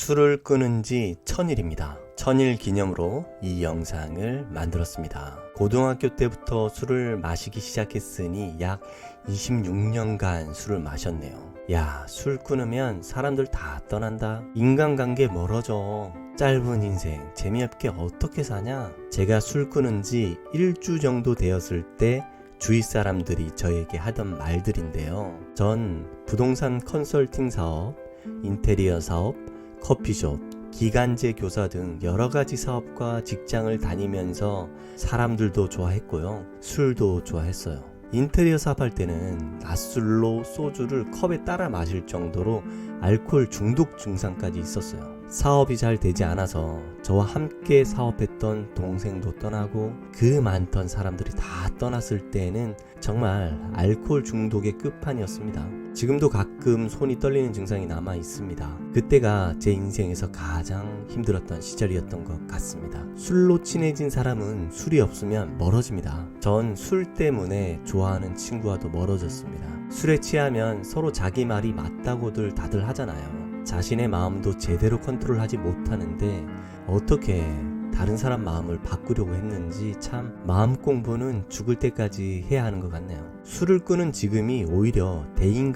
술을 끊은 지 1000일입니다. 1000일 기념으로 이 영상을 만들었습니다. 고등학교 때부터 술을 마시기 시작했으니 약 26년간 술을 마셨네요. 야, 술 끊으면 사람들 다 떠난다. 인간관계 멀어져. 짧은 인생 재미없게 어떻게 사냐? 제가 술 끊은 지 1주 정도 되었을 때 주위 사람들이 저에게 하던 말들인데요. 전 부동산 컨설팅 사업, 인테리어 사업, 커피숍, 기간제 교사 등 여러가지 사업과 직장을 다니면서 사람들도 좋아했고요. 술도 좋아했어요. 인테리어 사업할 때는 낮술로 소주를 컵에 따라 마실 정도로 알코올 중독 증상까지 있었어요. 사업이 잘 되지 않아서 저와 함께 사업했던 동생도 떠나고 그 많던 사람들이 다 떠났을 때는 정말 알코올 중독의 끝판이었습니다. 지금도 가끔 손이 떨리는 증상이 남아 있습니다. 그때가 제 인생에서 가장 힘들었던 시절이었던 것 같습니다. 술로 친해진 사람은 술이 없으면 멀어집니다. 전 술 때문에 좋아하는 친구와도 멀어졌습니다. 술에 취하면 서로 자기 말이 맞다고들 다들 하잖아요. 자신의 마음도 제대로 컨트롤하지 못하는데 어떻게 다른 사람 마음을 바꾸려고 했는지 참 마음 공부는 죽을 때까지 해야 하는 것 같네요. 술을 끊은 지금이 오히려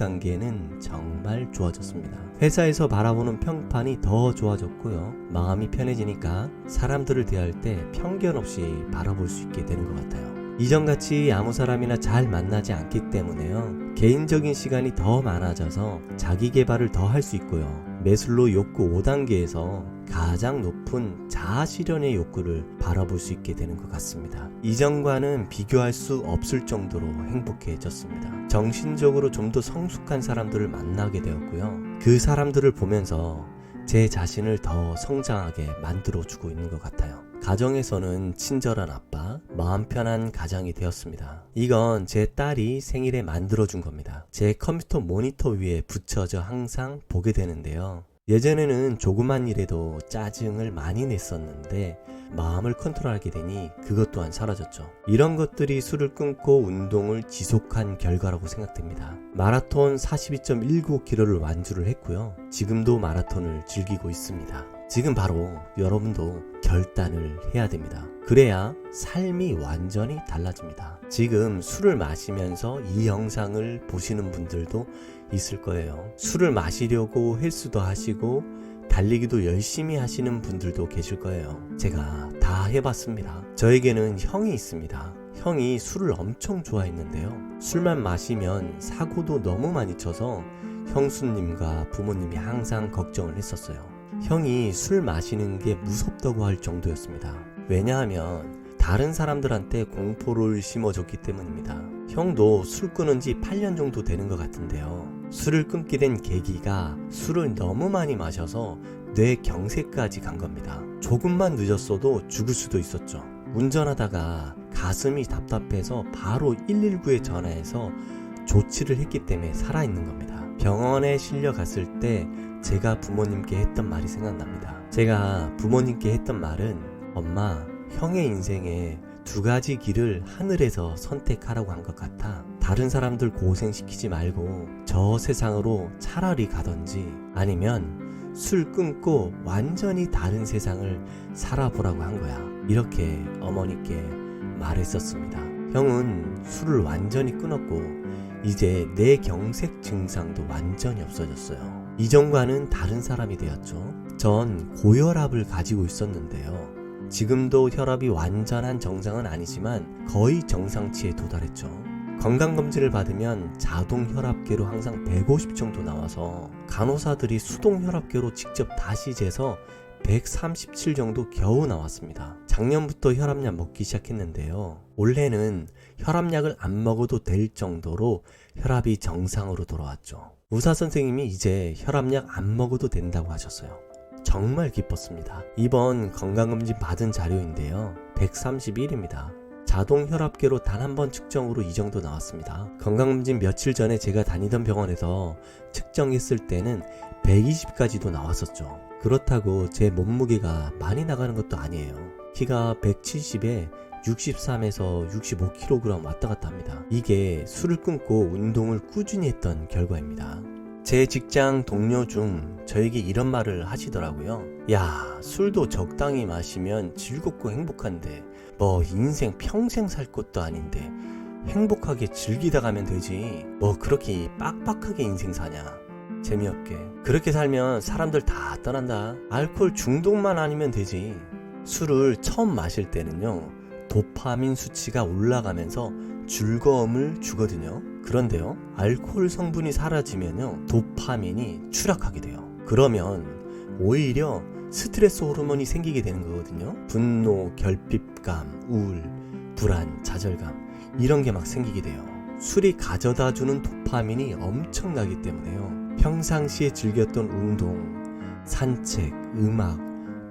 대인관계는 정말 좋아졌습니다. 회사에서 바라보는 평판이 더 좋아졌고요. 마음이 편해지니까 사람들을 대할 때 편견 없이 바라볼 수 있게 되는 것 같아요. 이전같이 아무 사람이나 잘 만나지 않기 때문에요. 개인적인 시간이 더 많아져서 자기 개발을 더 할 수 있고요. 매슬로 욕구 5단계에서 가장 높은 자아 실현의 욕구를 바라볼 수 있게 되는 것 같습니다. 이전과는 비교할 수 없을 정도로 행복해졌습니다. 정신적으로 좀 더 성숙한 사람들을 만나게 되었고요. 그 사람들을 보면서 제 자신을 더 성장하게 만들어주고 있는 것 같아요. 가정에서는 친절한 아빠, 마음 편한 가장이 되었습니다. 이건 제 딸이 생일에 만들어준 겁니다. 제 컴퓨터 모니터 위에 붙여져 항상 보게 되는데요. 예전에는 조그만 일에도 짜증을 많이 냈었는데 마음을 컨트롤하게 되니 그것 또한 사라졌죠. 이런 것들이 술을 끊고 운동을 지속한 결과라고 생각됩니다. 마라톤 42.195km를 완주를 했고요. 지금도 마라톤을 즐기고 있습니다. 지금 바로 여러분도 결단을 해야 됩니다. 그래야 삶이 완전히 달라집니다. 지금 술을 마시면서 이 영상을 보시는 분들도 있을 거예요. 술을 마시려고 헬스도 하시고 달리기도 열심히 하시는 분들도 계실 거예요. 제가 다 해봤습니다. 저에게는 형이 있습니다. 형이 술을 엄청 좋아했는데요. 술만 마시면 사고도 너무 많이 쳐서 형수님과 부모님이 항상 걱정을 했었어요. 형이 술 마시는 게 무섭다고 할 정도였습니다. 왜냐하면 다른 사람들한테 공포를 심어줬기 때문입니다. 형도 술 끊은 지 8년 정도 되는 것 같은데요. 술을 끊게 된 계기가 술을 너무 많이 마셔서 뇌경색까지 간 겁니다. 조금만 늦었어도 죽을 수도 있었죠. 운전하다가 가슴이 답답해서 바로 119에 전화해서 조치를 했기 때문에 살아있는 겁니다. 병원에 실려갔을 때 제가 부모님께 했던 말이 생각납니다. 제가 부모님께 했던 말은 엄마, 형의 인생에 두 가지 길을 하늘에서 선택하라고 한 것 같아. 다른 사람들 고생시키지 말고 저 세상으로 차라리 가던지 아니면 술 끊고 완전히 다른 세상을 살아보라고 한 거야. 이렇게 어머니께 말했었습니다. 형은 술을 완전히 끊었고 이제 뇌경색 증상도 완전히 없어졌어요. 이전과는 다른 사람이 되었죠. 전 고혈압을 가지고 있었는데요. 지금도 혈압이 완전한 정상은 아니지만 거의 정상치에 도달했죠. 건강검진을 받으면 자동혈압계로 항상 150 정도 나와서 간호사들이 수동혈압계로 직접 다시 재서 137 정도 겨우 나왔습니다. 작년부터 혈압약 먹기 시작했는데요. 올해는 혈압약을 안 먹어도 될 정도로 혈압이 정상으로 돌아왔죠. 의사 선생님이 이제 혈압약 안 먹어도 된다고 하셨어요. 정말 기뻤습니다. 이번 건강검진 받은 자료인데요. 131입니다. 자동 혈압계로 단 한 번 측정으로 이 정도 나왔습니다. 건강검진 며칠 전에 제가 다니던 병원에서 측정했을 때는 120까지도 나왔었죠. 그렇다고 제 몸무게가 많이 나가는 것도 아니에요. 키가 170에 63에서 65kg 왔다 갔다 합니다. 이게 술을 끊고 운동을 꾸준히 했던 결과입니다. 제 직장 동료 중 저에게 이런 말을 하시더라고요. 야, 술도 적당히 마시면 즐겁고 행복한데 뭐 인생 평생 살 것도 아닌데 행복하게 즐기다 가면 되지. 뭐 그렇게 빡빡하게 인생 사냐. 재미없게. 그렇게 살면 사람들 다 떠난다. 알코올 중독만 아니면 되지. 술을 처음 마실 때는요, 도파민 수치가 올라가면서 즐거움을 주거든요. 그런데요, 알코올 성분이 사라지면요, 도파민이 추락하게 돼요. 그러면 오히려 스트레스 호르몬이 생기게 되는 거거든요. 분노, 결핍감, 우울, 불안, 좌절감 이런 게 막 생기게 돼요. 술이 가져다주는 도파민이 엄청나기 때문에요. 평상시에 즐겼던 운동, 산책, 음악,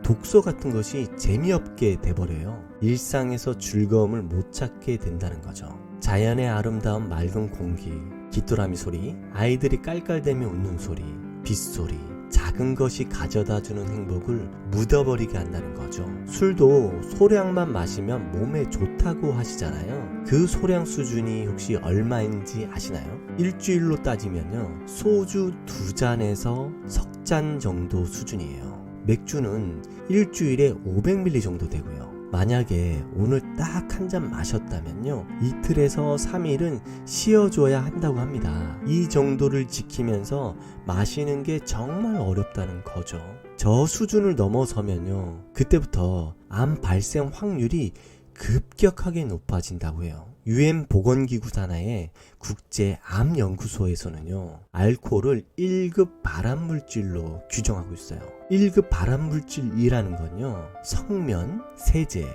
독서 같은 것이 재미없게 돼버려요. 일상에서 즐거움을 못 찾게 된다는 거죠. 자연의 아름다운 맑은 공기, 귀뚜라미 소리, 아이들이 깔깔대며 웃는 소리, 빗소리, 작은 것이 가져다주는 행복을 묻어버리게 한다는 거죠. 술도 소량만 마시면 몸에 좋다고 하시잖아요. 그 소량 수준이 혹시 얼마인지 아시나요? 일주일로 따지면요, 소주 2잔에서 석 잔 정도 수준이에요. 맥주는 일주일에 500ml 정도 되고요. 만약에 오늘 딱 한 잔 마셨다면요, 이틀에서 3일은 쉬어줘야 한다고 합니다. 이 정도를 지키면서 마시는 게 정말 어렵다는 거죠. 저 수준을 넘어서면요, 그때부터 암 발생 확률이 급격하게 높아진다고 해요. UN 보건기구 산하의 국제암연구소에서는요, 알코올을 1급 발암물질로 규정하고 있어요. 1급 발암물질이라는 건요, 성면, 세제,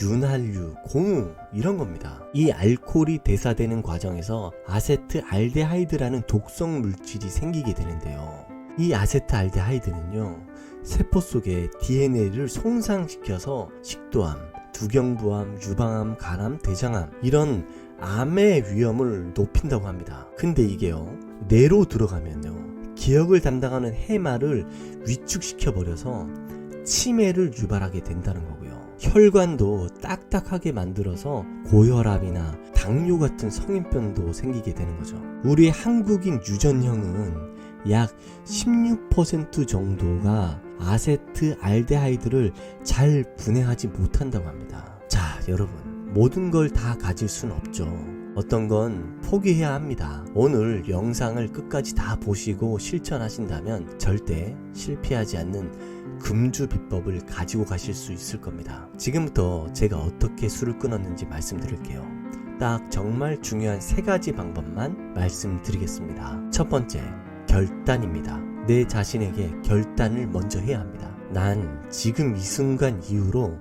윤활유, 고무 이런 겁니다. 이 알코올이 대사되는 과정에서 아세트알데하이드라는 독성 물질이 생기게 되는데요. 이 아세트알데하이드는요, 세포 속의 DNA를 손상시켜서 식도암, 두경부암, 유방암, 간암, 대장암 이런 암의 위험을 높인다고 합니다. 근데 이게요, 뇌로 들어가면요, 기억을 담당하는 해마를 위축시켜 버려서 치매를 유발하게 된다는 거고요. 혈관도 딱딱하게 만들어서 고혈압이나 당뇨 같은 성인병도 생기게 되는 거죠. 우리 한국인 유전형은 약 16% 정도가 아세트알데하이드를 잘 분해하지 못한다고 합니다. 자, 여러분, 모든 걸 다 가질 순 없죠. 어떤 건 포기해야 합니다. 오늘 영상을 끝까지 다 보시고 실천하신다면 절대 실패하지 않는 금주 비법을 가지고 가실 수 있을 겁니다. 지금부터 제가 어떻게 술을 끊었는지 말씀드릴게요. 딱 정말 중요한 3가지 방법만 말씀드리겠습니다. 첫 번째, 결단입니다. 내 자신에게 결단을 먼저 해야 합니다. 난 지금 이 순간 이후로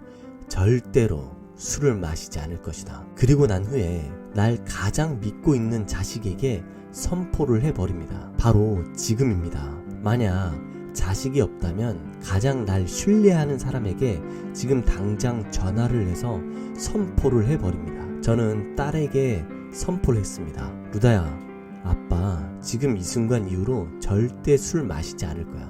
절대로 술을 마시지 않을 것이다. 그리고 난 후에 날 가장 믿고 있는 자식에게 선포를 해버립니다. 바로 지금입니다. 만약 자식이 없다면 가장 날 신뢰하는 사람에게 지금 당장 전화를 해서 선포를 해버립니다. 저는 딸에게 선포를 했습니다. 루다야, 아빠 지금 이 순간 이후로 절대 술 마시지 않을 거야.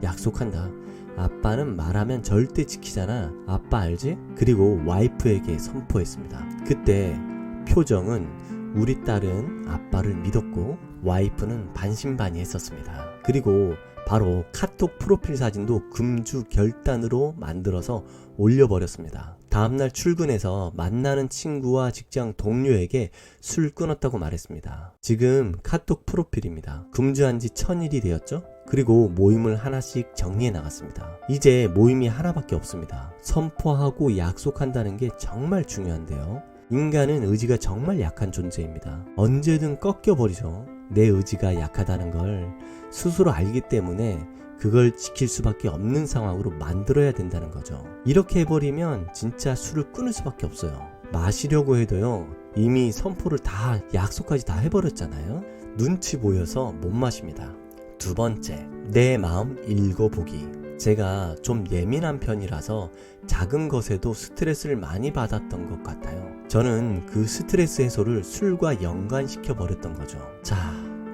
약속한다. 아빠는 말하면 절대 지키잖아. 아빠 알지? 그리고 와이프에게 선포했습니다. 그때 표정은 우리 딸은 아빠를 믿었고 와이프는 반신반의했었습니다. 그리고 바로 카톡 프로필 사진도 금주 결단으로 만들어서 올려버렸습니다. 다음날 출근해서 만나는 친구와 직장 동료에게 술 끊었다고 말했습니다. 지금 카톡 프로필입니다. 금주한 지 1000일이 되었죠? 그리고 모임을 하나씩 정리해 나갔습니다. 이제 모임이 하나밖에 없습니다. 선포하고 약속한다는 게 정말 중요한데요. 인간은 의지가 정말 약한 존재입니다. 언제든 꺾여버리죠. 내 의지가 약하다는 걸 스스로 알기 때문에 그걸 지킬 수밖에 없는 상황으로 만들어야 된다는 거죠. 이렇게 해버리면 진짜 술을 끊을 수밖에 없어요. 마시려고 해도요, 이미 선포를 다 약속까지 다 해버렸잖아요. 눈치 보여서 못 마십니다. 두 번째, 내 마음 읽어보기. 제가 좀 예민한 편이라서 작은 것에도 스트레스를 많이 받았던 것 같아요. 저는 그 스트레스 해소를 술과 연관시켜 버렸던 거죠. 자,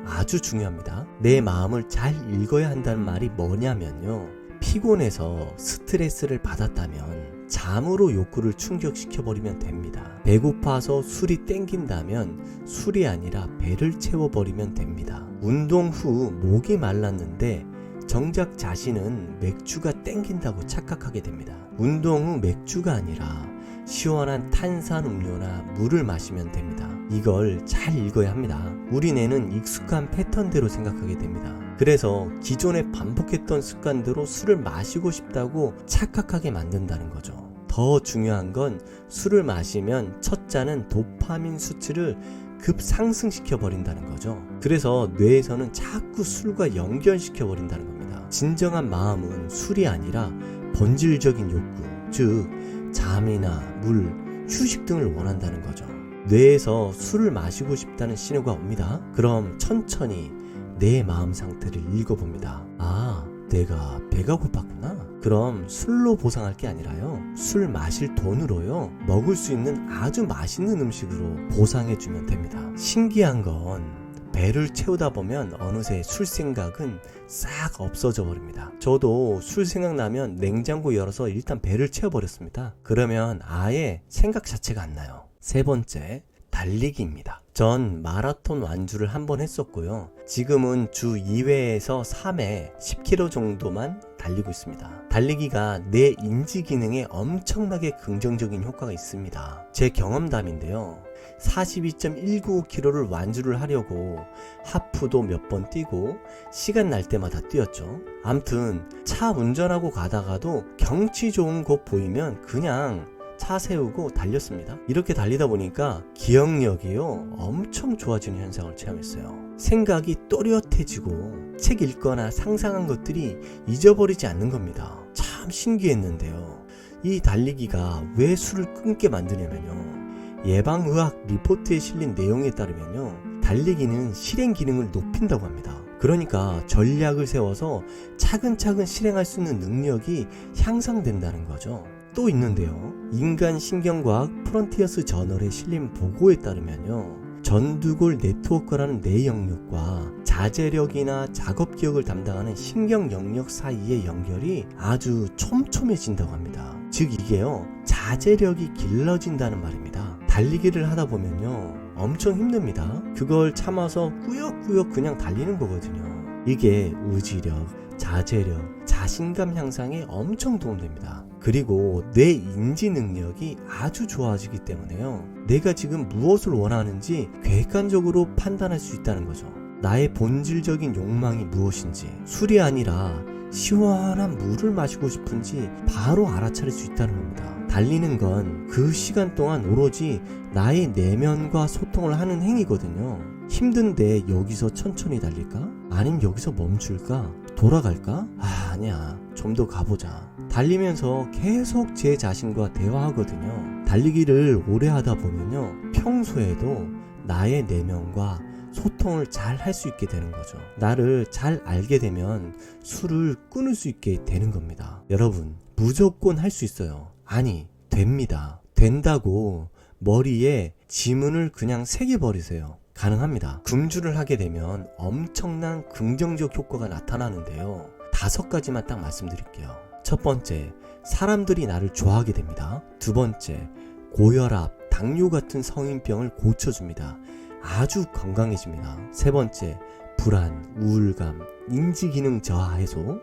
아주 중요합니다. 내 마음을 잘 읽어야 한다는 말이 뭐냐면요, 피곤해서 스트레스를 받았다면 잠으로 욕구를 충족시켜버리면 됩니다. 배고파서 술이 땡긴다면 술이 아니라 배를 채워버리면 됩니다. 운동 후 목이 말랐는데 정작 자신은 맥주가 땡긴다고 착각하게 됩니다. 운동 후 맥주가 아니라 시원한 탄산 음료나 물을 마시면 됩니다. 이걸 잘 읽어야 합니다. 우리 뇌는 익숙한 패턴대로 생각하게 됩니다. 그래서 기존에 반복했던 습관대로 술을 마시고 싶다고 착각하게 만든다는 거죠. 더 중요한 건 술을 마시면 첫 잔은 도파민 수치를 급상승시켜 버린다는 거죠. 그래서 뇌에서는 자꾸 술과 연결시켜 버린다는 겁니다. 진정한 마음은 술이 아니라 본질적인 욕구, 즉 잠이나 물, 휴식 등을 원한다는 거죠. 뇌에서 술을 마시고 싶다는 신호가 옵니다. 그럼 천천히 내 마음 상태를 읽어봅니다. 아, 내가 배가 고팠구나. 그럼 술로 보상할 게 아니라요, 술 마실 돈으로요, 먹을 수 있는 아주 맛있는 음식으로 보상해주면 됩니다. 신기한 건 배를 채우다 보면 어느새 술 생각은 싹 없어져 버립니다. 저도 술 생각나면 냉장고 열어서 일단 배를 채워버렸습니다. 그러면 아예 생각 자체가 안 나요. 세 번째, 달리기입니다. 전 마라톤 완주를 한번 했었고요. 지금은 주 2회에서 3회 10km 정도만 달리고 있습니다. 달리기가 내 인지 기능에 엄청나게 긍정적인 효과가 있습니다. 제 경험담인데요. 42.195km를 완주를 하려고 하프도 몇 번 뛰고 시간 날 때마다 뛰었죠. 암튼 차 운전하고 가다가도 경치 좋은 곳 보이면 그냥 차 세우고 달렸습니다. 이렇게 달리다 보니까 기억력이요, 엄청 좋아지는 현상을 체험했어요. 생각이 또렷해지고 책 읽거나 상상한 것들이 잊어버리지 않는 겁니다. 참 신기했는데요. 이 달리기가 왜 술을 끊게 만드냐면요, 예방의학 리포트에 실린 내용에 따르면요, 달리기는 실행 기능을 높인다고 합니다. 그러니까 전략을 세워서 차근차근 실행할 수 있는 능력이 향상된다는 거죠. 또 있는데요, 인간신경과학 프론티어스 저널에 실린 보고에 따르면요, 전두골 네트워크라는 뇌 영역과 자제력이나 작업 기억을 담당하는 신경 영역 사이의 연결이 아주 촘촘해진다고 합니다. 즉 이게요, 자제력이 길러진다는 말입니다. 달리기를 하다 보면요, 엄청 힘듭니다. 그걸 참아서 꾸역꾸역 그냥 달리는 거거든요. 이게 의지력, 자제력, 자신감 향상에 엄청 도움됩니다. 그리고 내 인지 능력이 아주 좋아지기 때문에요, 내가 지금 무엇을 원하는지 객관적으로 판단할 수 있다는 거죠. 나의 본질적인 욕망이 무엇인지, 술이 아니라 시원한 물을 마시고 싶은지 바로 알아차릴 수 있다는 겁니다. 달리는 건 그 시간 동안 오로지 나의 내면과 소통을 하는 행위거든요. 힘든데 여기서 천천히 달릴까? 아님 여기서 멈출까? 돌아갈까? 아니야, 좀 더 가보자. 달리면서 계속 제 자신과 대화하거든요. 달리기를 오래 하다 보면요, 평소에도 나의 내면과 소통을 잘 할 수 있게 되는 거죠. 나를 잘 알게 되면 술을 끊을 수 있게 되는 겁니다. 여러분, 무조건 할 수 있어요. 아니, 됩니다. 된다고 머리에 지문을 그냥 새겨버리세요. 가능합니다. 금주를 하게 되면 엄청난 긍정적 효과가 나타나는데요, 5가지만 딱 말씀드릴게요. 첫 번째, 사람들이 나를 좋아하게 됩니다. 두 번째, 고혈압, 당뇨 같은 성인병을 고쳐줍니다. 아주 건강해집니다. 세 번째, 불안, 우울감, 인지기능 저하 해소,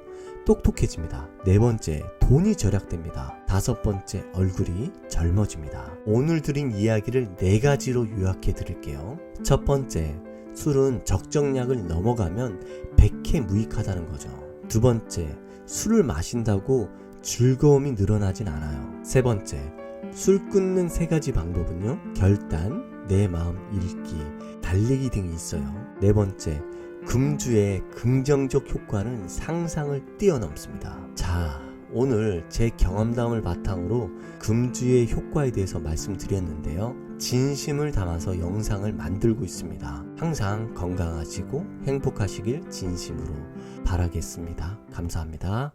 똑똑해집니다. 네 번째, 돈이 절약됩니다. 다섯 번째, 얼굴이 젊어집니다. 오늘 드린 이야기를 4가지로 요약해 드릴게요. 첫 번째, 술은 적정량을 넘어가면 백해무익하다는 거죠. 두 번째, 술을 마신다고 즐거움이 늘어나진 않아요. 세 번째, 술 끊는 3가지 방법은요, 결단, 내 마음 읽기, 달리기 등이 있어요. 네 번째, 금주의 긍정적 효과는 상상을 뛰어넘습니다. 자, 오늘 제 경험담을 바탕으로 금주의 효과에 대해서 말씀드렸는데요, 진심을 담아서 영상을 만들고 있습니다. 항상 건강하시고 행복하시길 진심으로 바라겠습니다. 감사합니다.